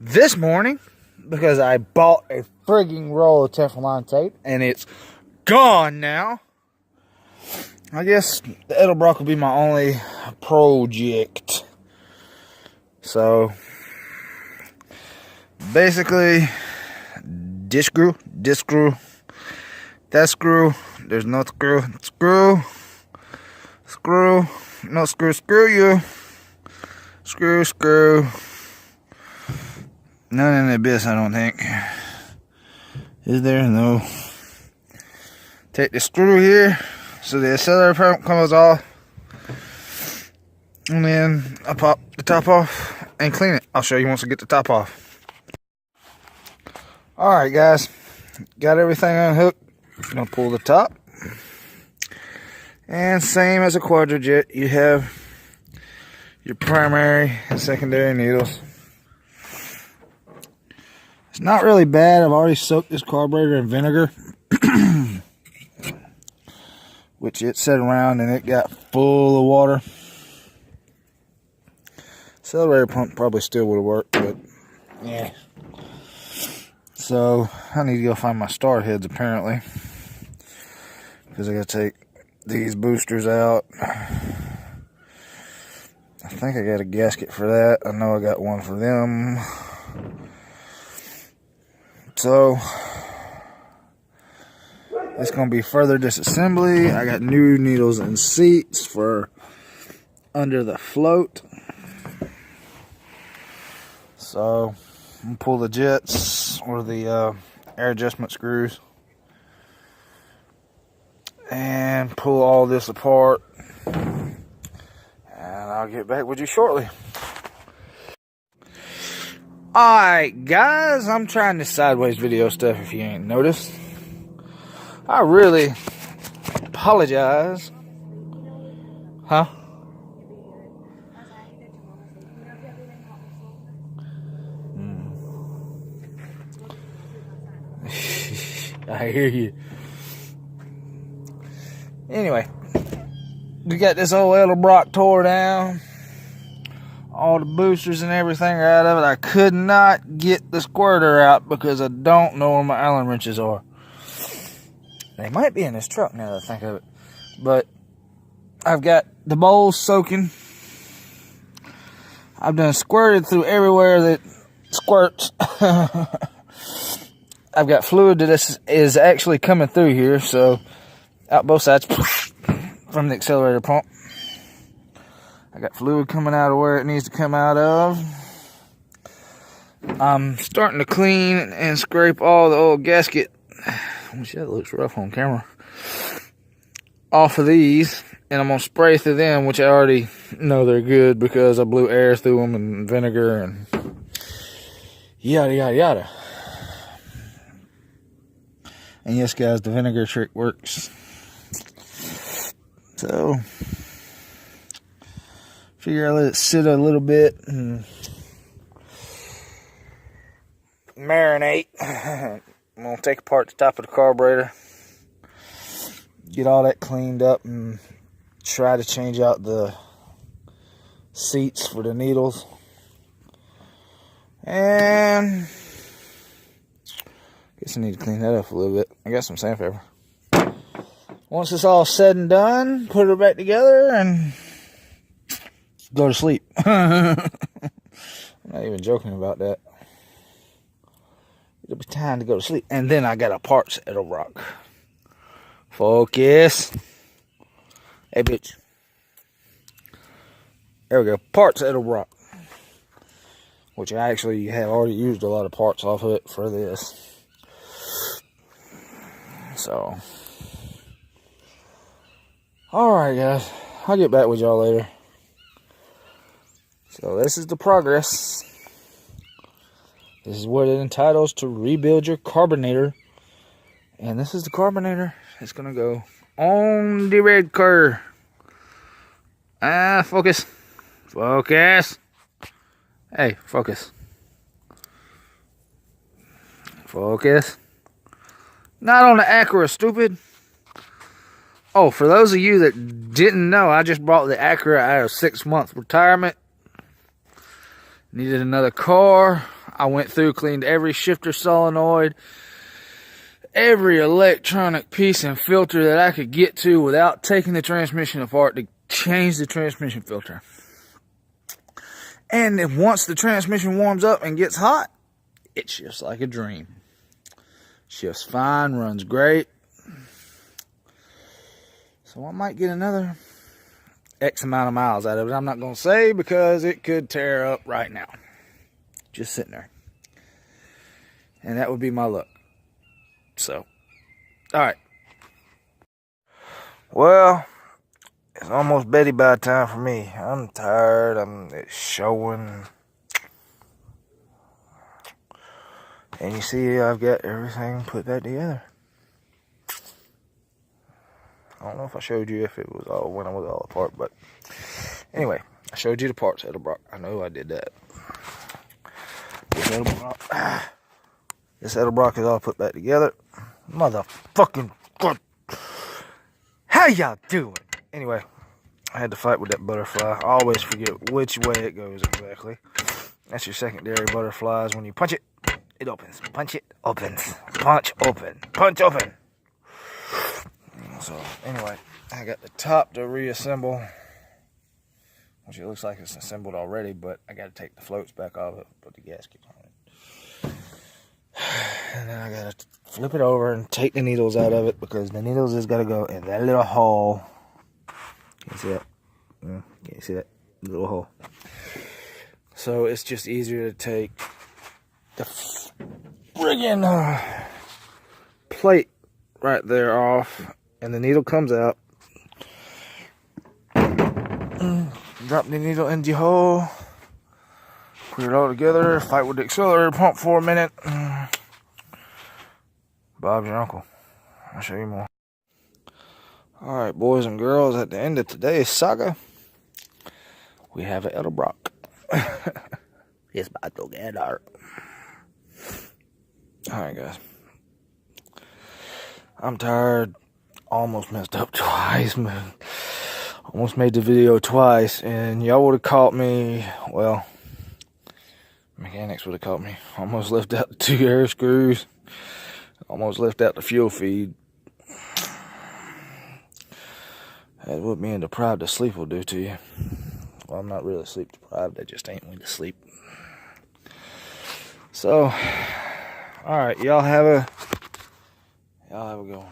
this morning because I bought a frigging roll of Teflon tape and it's gone now. I guess the edlebrock will be my only project. So basically, this screw, that screw, there's no screw, no screw, screw you, screw. None in the abyss, I don't think. Is there? No. Take the screw here so the accelerator pump comes off. And then I pop the top off and clean it. I'll show you once I get the top off. Alright guys, got everything unhooked. I'm gonna pull the top. And same as a quadrajet, you have your primary and secondary needles. It's not really bad. I've already soaked this carburetor in vinegar. Which it set around and it got full of water. Accelerator pump probably still would have worked, but yeah. So I need to go find my star heads apparently, because I gotta take these boosters out. I think I got a gasket for that. I know I got one for them. So it's gonna be further disassembly. I got new needles and seats for under the float. So I'm gonna pull the jets or the air adjustment screws and pull all this apart, and I'll get back with you shortly. Alright guys, I'm trying this sideways video stuff if you ain't noticed. I really apologize. Huh? I hear you. Anyway, we got this old edlebrock tore down. All the boosters and everything are out of it. I could not get the squirter out because I don't know where my Allen wrenches are. They might be in this truck now that I think of it. But I've got the bowls soaking. I've done squirted through everywhere that squirts. I've got fluid that is actually coming through here, so out both sides from the accelerator pump. I got fluid coming out of where it needs to come out of. I'm starting to clean and scrape all the old gasket, which that looks rough on camera, off of these, and I'm gonna spray through them, which I already know they're good because I blew air through them and vinegar and yada yada yada. And yes guys, the vinegar trick works. So figure I let it sit a little bit and marinate. I'm gonna take apart the top of the carburetor, get all that cleaned up, and try to change out the seats for the needles. And guess I need to clean that up a little bit. I got some sandpaper. Once it's all said and done, put it back together and go to sleep. I'm not even joking about that. It'll be time to go to sleep. And then I got a parts edlebrock. Focus. Hey, bitch. There we go. Parts edlebrock. Which I actually have already used a lot of parts off of it for this. So. Alright, guys. I'll get back with y'all later. So this is the progress. This is what it entitles to rebuild your carbonator. And this is the carbonator. It's going to go on the red car. Focus. Focus. Hey, focus. Focus. Not on the Acura, stupid. Oh, for those of you that didn't know, I just bought the Acura out of 6-month retirement. Needed another car. I went through, cleaned every shifter solenoid, every electronic piece and filter that I could get to without taking the transmission apart to change the transmission filter. And then once the transmission warms up and gets hot, it shifts like a dream. Shifts fine, runs great. So I might get another X amount of miles out of it. I'm not going to say because it could tear up right now. Just sitting there. And that would be my luck. So, alright. Well, it's almost bedtime time for me. I'm tired. It's showing. And you see, I've got everything put back together. I don't know if I showed you if it was all when I was all apart, but anyway, I showed you the parts, Edlebrock. I know I did that. This Edlebrock is all put back together. Motherfucking God. How y'all doing? Anyway, I had to fight with that butterfly. I always forget which way it goes exactly. That's your secondary butterflies. When you punch it, it opens. Punch it, opens. Punch, open. Punch, open. So, anyway, I got the top to reassemble, which it looks like it's assembled already, but I got to take the floats back off it, put the gasket on it. And then I got to flip it over and take the needles out of it because the needles has got to go in that little hole. Can you see that? Can you see that little hole? So it's just easier to take the friggin' plate right there off, and the needle comes out. Drop the needle in the hole. Put it all together. Fight with the accelerator pump for a minute. Bob's your uncle. I'll show you more. Alright, boys and girls, at the end of today's saga, we have an edlebrock. It's about to get dark. Alright, guys. I'm tired. Almost messed up twice, man. Almost made the video twice, and y'all would have caught me. Well, mechanics would have caught me. Almost left out the 2 air screws. Almost left out the fuel feed. That's what being deprived of sleep will do to you. Well, I'm not really sleep deprived. I just ain't went to sleep. So, alright, y'all have a good one.